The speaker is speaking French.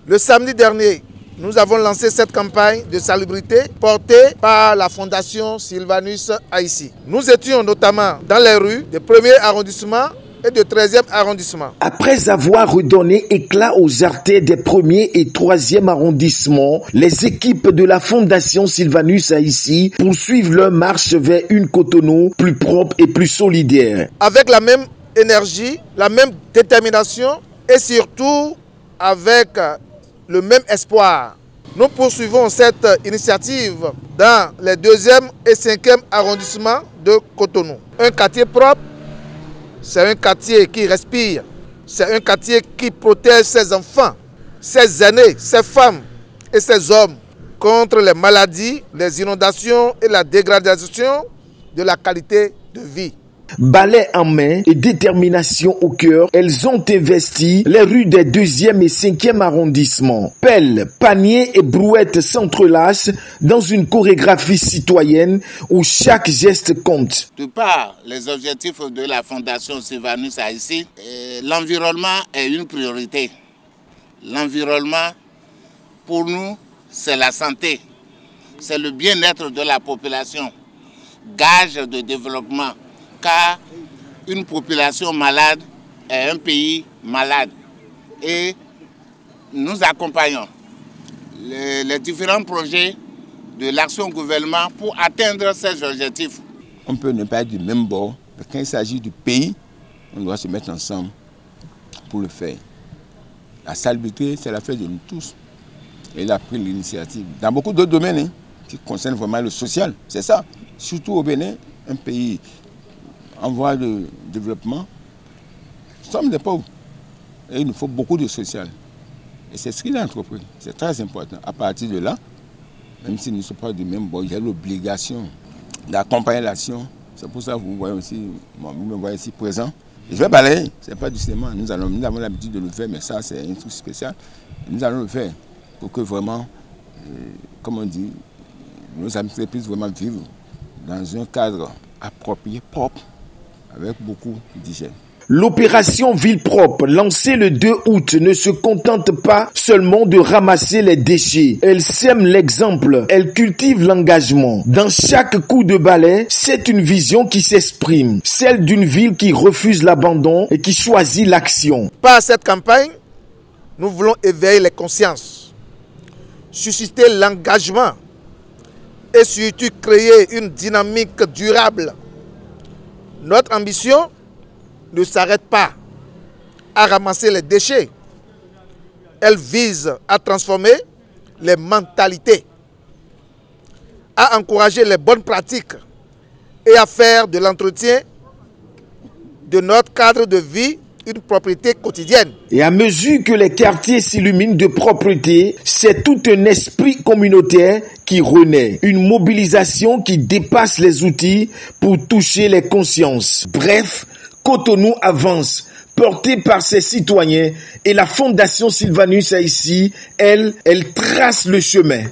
Le samedi dernier, nous avons lancé cette campagne de salubrité portée par la Fondation Sylvanus Haïti. Nous étions notamment dans les rues du 1er arrondissement et du 13e arrondissement. Après avoir redonné éclat aux artères des 1er et 3e arrondissements, les équipes de la Fondation Sylvanus Haïti poursuivent leur marche vers une Cotonou plus propre et plus solidaire. Avec la même énergie, la même détermination et surtout avec le même espoir. Nous poursuivons cette initiative dans les 2e et 5e arrondissements de Cotonou. Un quartier propre, c'est un quartier qui respire, c'est un quartier qui protège ses enfants, ses aînés, ses femmes et ses hommes contre les maladies, les inondations et la dégradation de la qualité de vie. Balai en main et détermination au cœur, elles ont investi les rues des 2e et 5e arrondissements. Pelles, paniers et brouettes s'entrelacent dans une chorégraphie citoyenne où chaque geste compte. De par les objectifs de la Fondation Sylvanus Haïti, l'environnement est une priorité. L'environnement, pour nous, c'est la santé, c'est le bien-être de la population, gage de développement. Car une population malade est un pays malade. Et nous accompagnons les différents projets de l'action gouvernement pour atteindre ces objectifs. On peut ne pas être du même bord, mais quand il s'agit du pays, on doit se mettre ensemble pour le faire. La salubrité, c'est l'affaire de nous tous. Et il a pris l'initiative. Dans beaucoup d'autres domaines qui concernent vraiment le social, c'est ça. Surtout au Bénin, un pays en voie de développement, nous sommes des pauvres. Et il nous faut beaucoup de social. Et c'est ce qu'il a entrepris. C'est très important. À partir de là, même si nous ne sommes pas du même bord, il y a l'obligation d'accompagner l'action. C'est pour ça que vous voyez aussi, vous me voyez ici présent. Je vais balayer, ce n'est pas du cinéma. Nous avons l'habitude de le faire, mais ça, c'est un truc spécial. Nous allons le faire pour que vraiment, comme on dit, nos amis puissent vraiment vivre dans un cadre approprié, propre, avec beaucoup d'hygiène. L'opération Ville propre, lancée le 2 août, ne se contente pas seulement de ramasser les déchets. Elle sème l'exemple, elle cultive l'engagement. Dans chaque coup de balai, c'est une vision qui s'exprime, celle d'une ville qui refuse l'abandon et qui choisit l'action. Par cette campagne, nous voulons éveiller les consciences, susciter l'engagement et surtout créer une dynamique durable. Notre ambition ne s'arrête pas à ramasser les déchets. Elle vise à transformer les mentalités, à encourager les bonnes pratiques et à faire de l'entretien de notre cadre de vie une propriété quotidienne. Et à mesure que les quartiers s'illuminent de propreté, c'est tout un esprit communautaire qui renaît. Une mobilisation qui dépasse les outils pour toucher les consciences. Bref, Cotonou avance, portée par ses citoyens, et la Fondation Sylvanus Haïti, elle trace le chemin.